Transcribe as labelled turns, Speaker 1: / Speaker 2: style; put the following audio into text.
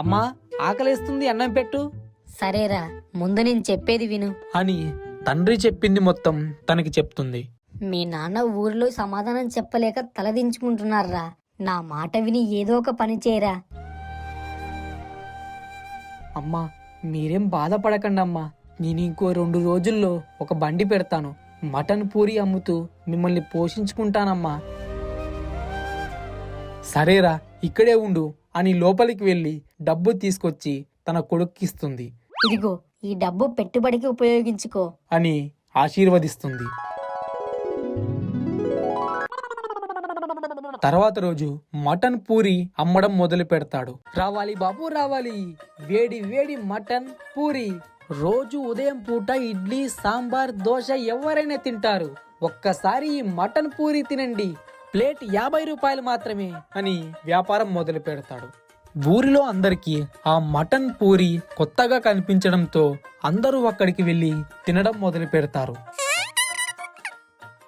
Speaker 1: అమ్మా ఆకలేస్తుంది అన్నం పెట్టు
Speaker 2: సరేరా, ముందు నేను చెప్పేది విను.
Speaker 1: అని తండ్రి చెప్పింది మొత్తం తనకి చెప్తుంది.
Speaker 2: మీ నాన్న ఊరిలో సమాధానం చెప్పలేక తలదించుకుంటున్నారా. నా మాట విని ఏదో ఒక పని చేయరా.
Speaker 1: అమ్మా మీరేం బాధపడకండి అమ్మా, నేను ఇంకో 2 రోజుల్లో ఒక బండి పెడతాను, మటన్ పూరి అమ్ముతూ మిమ్మల్ని పోషించుకుంటానమ్మా. సరేరా ఇక్కడే ఉండు అని లోపలికి వెళ్ళి డబ్బు తీసుకొచ్చి తన కొడుక్కిస్తుంది.
Speaker 2: ఇదిగో ఈ డబ్బు పెట్టుబడికి ఉపయోగించుకో
Speaker 1: అని ఆశీర్వదిస్తుంది. తర్వాత రోజు మటన్ పూరి అమ్మడం మొదలు పెడతాడు. రావాలి బాబు రావాలి, వేడి వేడి మటన్ పూరి. రోజు ఉదయం పూట ఇడ్లీ సాంబార్ దోశ ఎవరైనా తింటారు, ఒక్కసారి ఈ మటన్ పూరి తినండి, ప్లేట్ 50 రూపాయలు మాత్రమే అని వ్యాపారం మొదలు పెడతాడు. ఊరిలో అందరికీ ఆ మటన్ పూరి కొత్తగా కనిపించడంతో అందరూ అక్కడికి వెళ్లి తినడం మొదలు పెడతారు.